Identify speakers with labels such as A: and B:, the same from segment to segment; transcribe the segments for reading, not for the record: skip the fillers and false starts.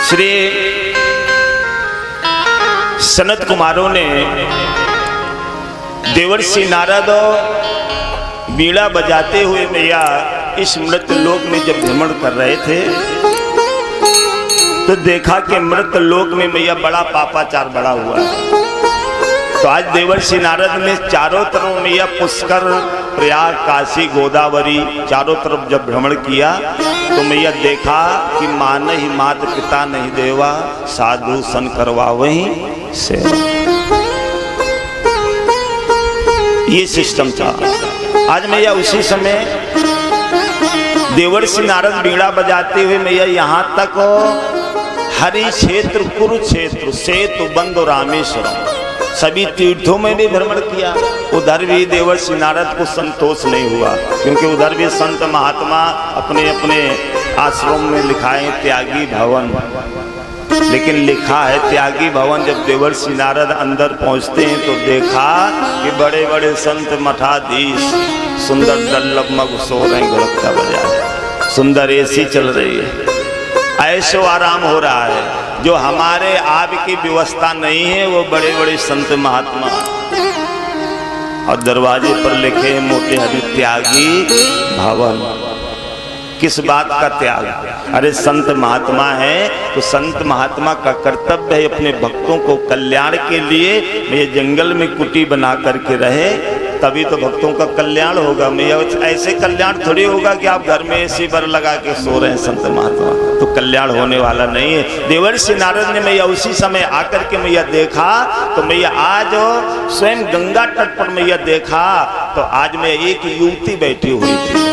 A: श्री सनत कुमारों ने देवर्षि नारद बीड़ा बजाते हुए मैया इस मृत लोक में जब भ्रमण कर रहे थे तो देखा कि मृत लोक में मैया बड़ा पापाचार बढ़ा हुआ है। तो आज देवर्षि नारद ने चारों तरफ मैया पुष्कर, प्रयाग, काशी, गोदावरी चारों तरफ जब भ्रमण किया तो मैया देखा कि मान ही मात पिता नहीं देवा, साधु सन करवा वहीं से। ये सिस्टम था। आज मैया उसी समय देवर्षि नारद बीड़ा बजाते हुए मैया यहाँ तक हरि क्षेत्र, कुरुक्षेत्र, सेतु बंद रामेश्वरम सभी तीर्थों में भी भ्रमण किया। उधर भी देवर्षि नारद को संतोष नहीं हुआ, क्योंकि उधर भी संत महात्मा अपने अपने आश्रम में लिखाए त्यागी भवन, लेकिन लिखा है त्यागी भवन। जब देवर्षि नारद अंदर पहुंचते हैं तो देखा कि बड़े बड़े संत मठाधीश सुंदर डल्लभ मग सो रहे हैं, घोड़का बजा, सुंदर एसी चल रही है, ऐशो आराम हो रहा है। जो हमारे आपकी व्यवस्था नहीं है वो बड़े बड़े संत महात्मा, और दरवाजे पर लिखे मोटे हरि त्यागी भवन। किस बात का त्याग? अरे संत महात्मा है तो संत महात्मा का कर्तव्य है अपने भक्तों को कल्याण के लिए ये जंगल में कुटी बना करके रहे, तभी तो भक्तों का कल्याण होगा। मैया ऐसे कल्याण थोड़ी होगा कि आप घर में एसी बर लगा के सो रहे हैं संत महात्मा, तो कल्याण होने वाला नहीं है। देवर्षि नारद ने मैया उसी समय आकर के मैया देखा तो मैया आज स्वयं गंगा तट पर मैया देखा तो आज मैं एक युवती बैठी हुई थी,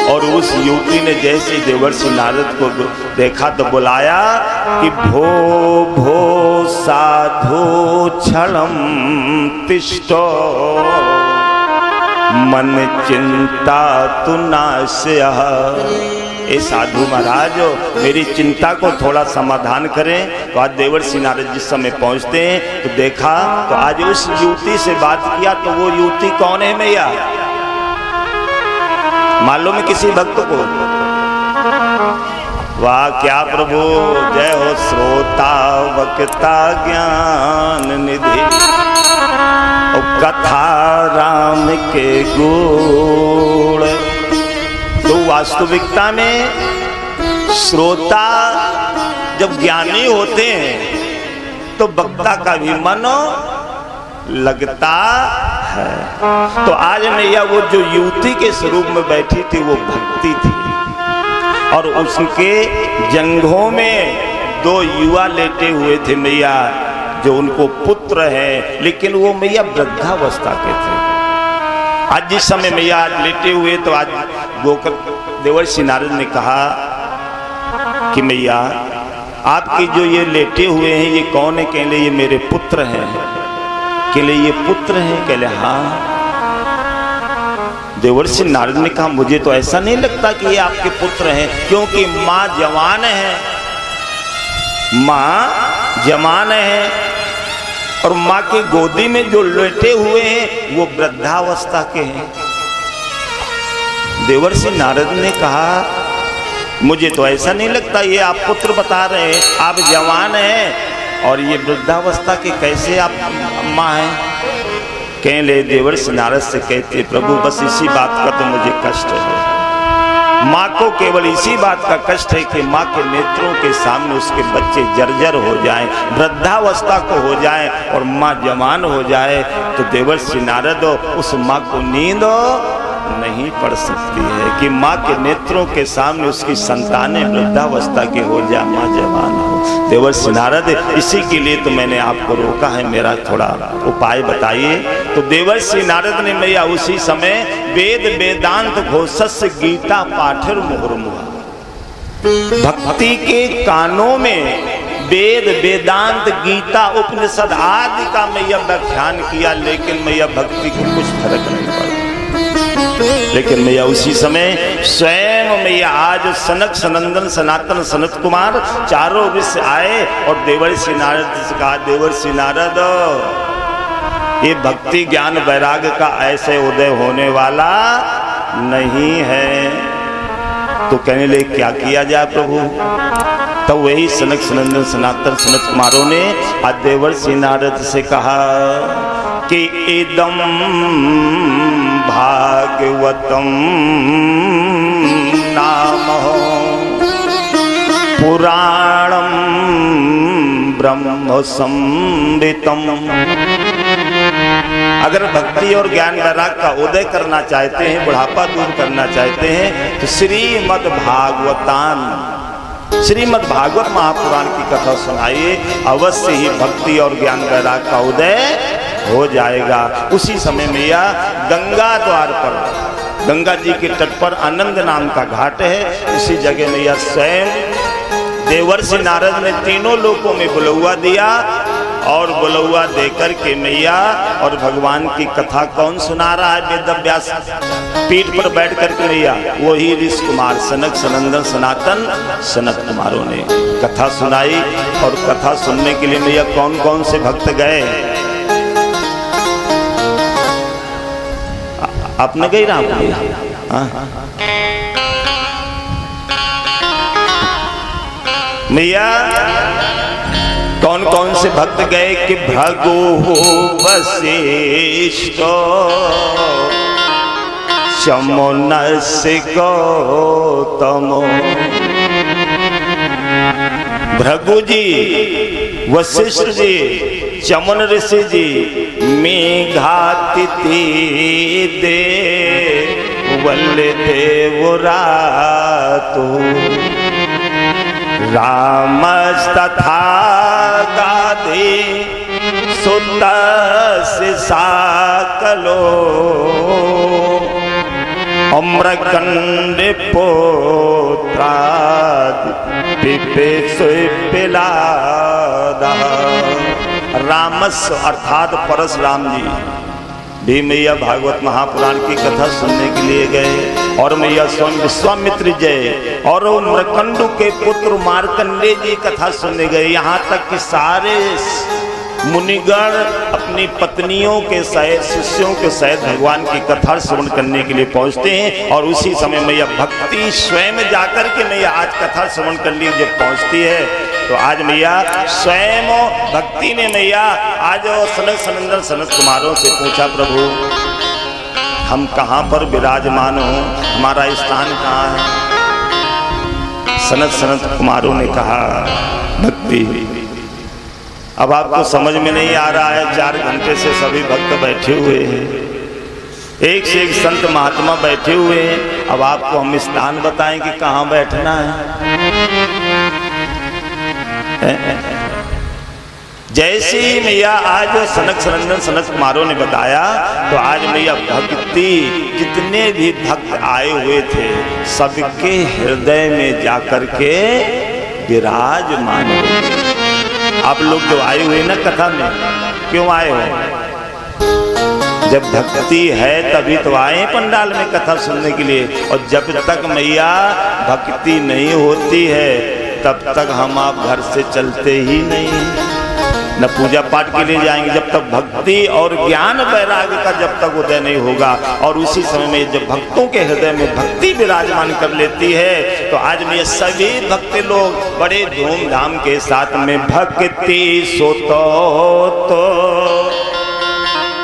A: और उस युवती ने जैसे देवर्षि नारद को देखा तो बुलाया कि भो भो साधु क्षणम तिष्ठो मन चिंता तु नास्यः। ए साधु महाराज मेरी चिंता को थोड़ा समाधान करें। तो आज देवर्षि नारद जिस समय पहुंचते हैं तो देखा तो आज उस युवती से बात किया तो वो युवती कौन है मैया? मालूम है किसी भक्त को? वाह क्या प्रभु, जय हो श्रोता वक्ता ज्ञान निधि, कथा राम के गुण। तो वास्तविकता में श्रोता जब ज्ञानी होते हैं तो वक्ता का भी मन लगता है। तो आज मैया वो जो युवती के स्वरूप में बैठी थी वो भक्ति थी, और उसके जंघों में दो युवा लेटे हुए थे मैया, जो उनको पुत्र है, लेकिन वो मैया वृद्धावस्था के थे। आज जिस समय मैया आज लेटे हुए तो आज गोकर देवर्षि नारद ने कहा कि मैया आपके जो ये लेटे हुए हैं ये कौन है? कहले ये मेरे पुत्र हैं। कहले ये पुत्र हैं? कहले हाँ। देवर्षि नारद ने कहा मुझे तो ऐसा नहीं लगता कि ये आपके पुत्र हैं, क्योंकि माँ जवान है, माँ जवान है, और माँ की गोदी में जो लेटे हुए हैं वो वृद्धावस्था के हैं। देवर्षि नारद ने कहा मुझे तो ऐसा नहीं लगता, ये आप पुत्र बता रहे हैं, आप जवान हैं और ये वृद्धावस्था के कैसे आप माँ हैं? कह ले देवर्षि नारद से कहते प्रभु बस इसी बात का तो मुझे कष्ट है। माँ को केवल इसी बात का कष्ट है कि माँ के नेत्रों के सामने उसके बच्चे जर्जर हो जाएं, वृद्धावस्था को हो जाएं और माँ जवान हो जाए तो देवर्षि नारद उस माँ को नींद नहीं पड़ सकती है कि माँ के नेत्रों के सामने उसकी संतानें वृद्धावस्था के हो जाए, माँ जवान हो। देवर्षि नारद इसी के लिए तो मैंने आपको रोका है, मेरा थोड़ा उपाय बताइए। तो देवर्षि नारद ने मैया उसी समय वेद वेदांत घोषस्य गीता पाठर मुहुर्मुहुः, भक्ति के कानों में वेद वेदांत गीता उपनिषद आदि का मैया व्याख्यान किया, लेकिन मैया भक्ति को कुछ फर्क नहीं पड़ा। लेकिन मैया उसी समय स्वयं मैया आज सनक सनंदन सनातन सनत कुमार चारों विश्व आए और देवर्षि नारद से कहा देवर्षि नारद ये भक्ति ज्ञान वैराग्य का ऐसे उदय होने वाला नहीं है। तो कहने लगे क्या किया जाए प्रभु? तो वही सनक सनंदन सनातन सनत कुमारों ने आज देवर्षि नारद से कहा कि इदम भागवतम नाम पुराणम ब्रह्म संवितम। अगर भक्ति और ज्ञान वैराग का उदय करना चाहते हैं, बुढ़ापा दूर करना चाहते हैं, तो श्रीमद् भागवतान, श्रीमद् भागवत महापुराण की कथा सुनाइए, अवश्य ही भक्ति और ज्ञान वैराग का उदय हो जाएगा। उसी समय मैया गंगा द्वार पर, गंगा जी के तट पर आनंद नाम का घाट है, उसी जगह मैया स्वयं देवर्षि नारद ने तीनों लोकों में बुलौआ दिया और बुलौआ देकर के मैया और भगवान की कथा कौन सुना रहा है? वेदव्यास पीठ पर बैठ करके मैया, वही ऋषि कुमार सनक सनंदन सनातन सनत कुमारों ने कथा सुनाई। और कथा सुनने के लिए मैया कौन कौन से भक्त गए? आपने गई रहा मैया कौन कौन से भक्त गए कि भृगु वशिष्ठ चमुनस्य गौतम। भृगु जी, वशिष्ठ जी, चमन ऋषि जी, मेघातिथि देवल देवरातु, रामस्तथा गाधि सुतस्य साकलो, अम्रकंड पुत्रादि पिलादा। रामस्य अर्थात परशुराम जी भी मैया भागवत महापुराण की कथा सुनने के लिए गए और मैया स्वयं विश्वामित्र जय और मृकंडु के पुत्र मार्कंडेय जी कथा सुनने गए। यहाँ तक कि सारे मुनिगण अपनी पत्नियों के सहित, शिष्यों के सहित भगवान की कथा श्रवण करने के लिए पहुंचते हैं। और उसी समय मैया भक्ति स्वयं जाकर के मैया आज कथा श्रवण करने जब पहुंचती है, तो आज मैया स्वयं भक्ति ने मैया आज सनक सनंदन सनत कुमारों से पूछा, प्रभु हम कहाँ पर विराजमान हो, हमारा स्थान कहाँ है? सनत सनत कुमारों ने कहा भक्ति। अब आपको समझ में नहीं आ रहा है, 4 घंटे से सभी भक्त बैठे हुए हैं, एक से एक संत महात्मा बैठे हुए हैं। अब आपको हम स्थान बताएं कि कहाँ बैठना है। जैसे ही मैया आज सनक सनंदन सनत कुमारों ने बताया, तो आज मैया भक्ति जितने भी भक्त आए हुए थे सबके हृदय में जाकर के विराजमान हो। आप लोग जो आए हुए ना कथा में, क्यों आए हो? जब भक्ति है तभी तो आए पंडाल में कथा सुनने के लिए। और जब तक मैया भक्ति नहीं होती है तब तक हम आप घर से चलते ही नहीं, न पूजा पाठ के लिए जाएंगे जब तक भक्ति और ज्ञान वैराग्य का जब तक उदय नहीं होगा। और उसी समय में जब भक्तों के हृदय में भक्ति विराजमान कर लेती है, तो आज में सभी भक्त लोग बड़े धूमधाम के साथ में भक्ति सोतो तो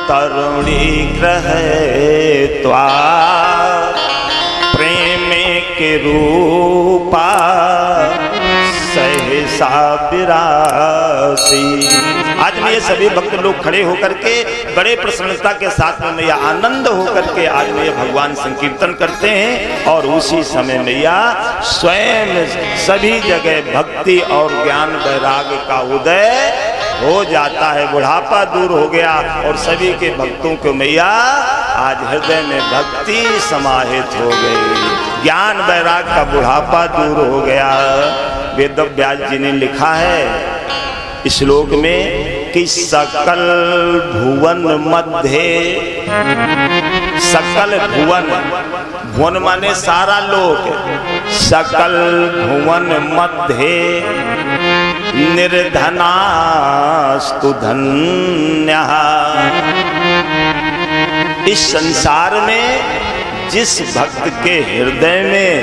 A: तरुणी ग्रह त्वा प्रेम के रूपा सहसा विरासी। आज में ये सभी भक्त लोग खड़े होकर के बड़े प्रसन्नता के साथ में मैया आनंद होकर के आज में ये भगवान संकीर्तन करते हैं। और उसी समय मैया स्वयं सभी जगह भक्ति और ज्ञान वैराग्य का उदय हो जाता है। बुढ़ापा दूर हो गया और सभी के भक्तों को मैया आज हृदय में भक्ति समाहित हो गई, ज्ञान वैराग का बुढ़ापा दूर हो गया। वेदव्यास जी ने लिखा है इस श्लोक में कि सकल भुवन मध्य, सकल भुवन, भुवन माने सारा लोक, सकल भुवन मध्य निर्धनास्तु धन्यः। इस संसार में जिस भक्त के हृदय में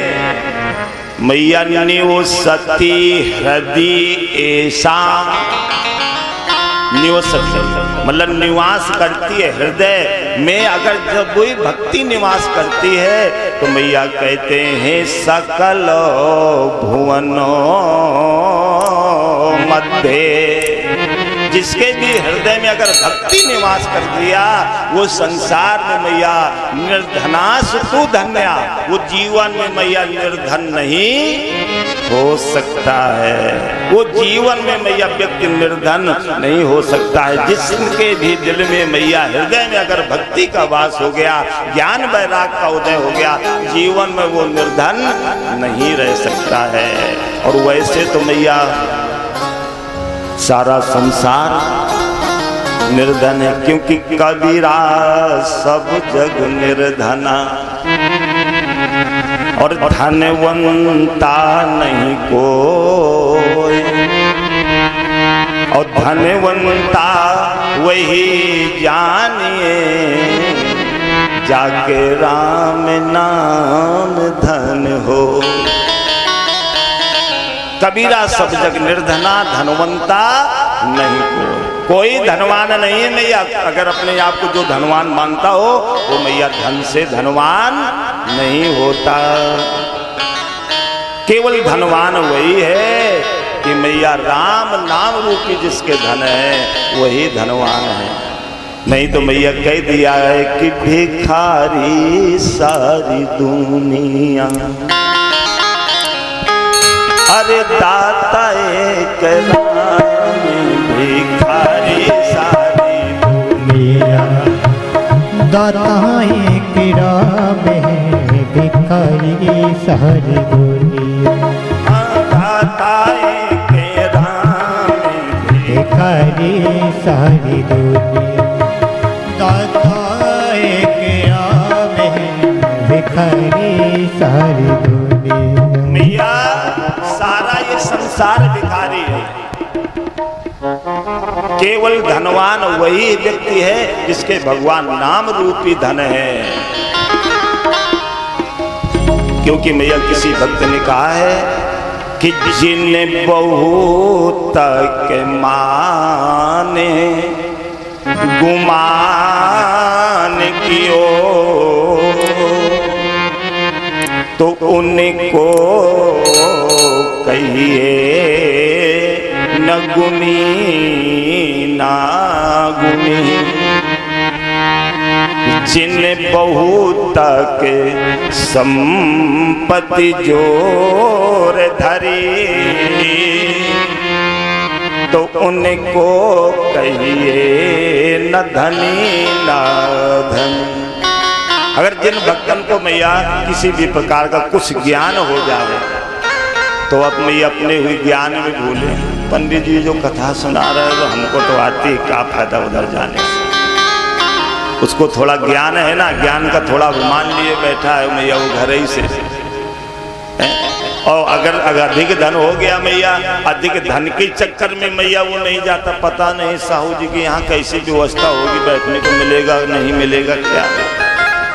A: मैया निवसती हृदय ऐसा, निवसती मतलब निवास करती है हृदय में। अगर जब कोई भक्ति निवास करती है तो मैया कहते हैं सकल भुवनों मध्य, जिसके भी हृदय में अगर भक्ति निवास कर दिया वो संसार में मैया निर्धनास तू धन्या, वो जीवन में मैया निर्धन नहीं हो सकता है। वो जीवन में मैया व्यक्ति निर्धन नहीं हो सकता है। जिसके भी दिल में मैया हृदय में अगर भक्ति का वास हो गया, ज्ञान वैराग का उदय हो गया, जीवन में वो निर्धन नहीं रह सकता है। और वैसे तो मैया सारा संसार निर्धन है, क्योंकि कबीरा सब जग निर्धना और धनवंता नहीं कोई, और धनवंता वही जानिए जाके राम नाम धन हो। कबीरा सब जग निर्धना, धनवंता नहीं कोई धनवान नहीं है मैया। अगर अपने आप को जो धनवान मानता हो वो मैया धन से धनवान नहीं होता। केवल धनवान वही है कि मैया राम नाम रूपी जिसके धन है वही धनवान है। नहीं तो मैया कह दिया है कि भिखारी सारी दुनिया, अरे दाता एक राम, भिखारी सारी दुनिया,
B: दाता एक राम, भिखारी सारी दुनिया,
A: दाता एक राम,
B: भिखारी सारी दुनिया, दाता एक राम, भिखारी सारी दुनिया।
A: मैया सारा ये संसार भिखारी है, केवल धनवान वही व्यक्ति है जिसके भगवान नाम रूपी धन है। क्योंकि मैया किसी भक्त ने कहा है कि जिन बहुत के माने गुमान कियो तो उनको कहिए न गुनी ना गुनी। जिन बहुत के संपत्ति जोर धरी तो उनको कहिए न धनी ना धनी। अगर जिन भक्तन को मैया किसी भी प्रकार का कुछ ज्ञान हो जाए तो अब मैया अपने हुए ज्ञान में भूले। पंडित जी जो कथा सुना रहे तो हमको तो आती है, क्या फायदा उधर जाने से। उसको थोड़ा ज्ञान है ना, ज्ञान का थोड़ा अभिमान लिए बैठा है मैया वो घर ही से। और अगर अधिक धन हो गया मैया, अधिक धन के चक्कर में मैया वो नहीं जाता। पता नहीं साहू जी की यहाँ कैसी व्यवस्था होगी, बैठने को मिलेगा नहीं मिलेगा क्या,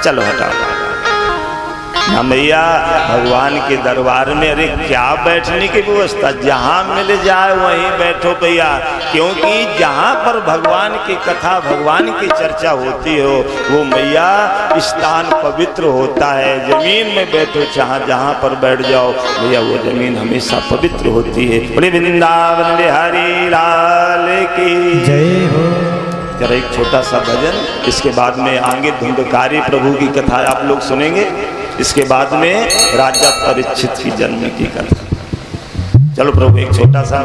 A: चलो हटाओ ना मैया। भगवान के दरबार में अरे क्या बैठने की व्यवस्था, जहाँ मिल जाए वहीं बैठो भैया। क्योंकि जहाँ पर भगवान की कथा भगवान की चर्चा होती हो वो मैया स्थान पवित्र होता है। जमीन में बैठो चाहे जहाँ पर बैठ जाओ भैया वो जमीन हमेशा पवित्र होती है। बोले वृंदावन बिहारी लाल की जय हो। जरा एक छोटा सा भजन, इसके बाद में आगे धुंधकारी प्रभु की कथा आप लोग सुनेंगे। इसके बाद में राजा परीक्षित की जन्म की कथा। चलो प्रभु एक छोटा सा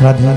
B: राधा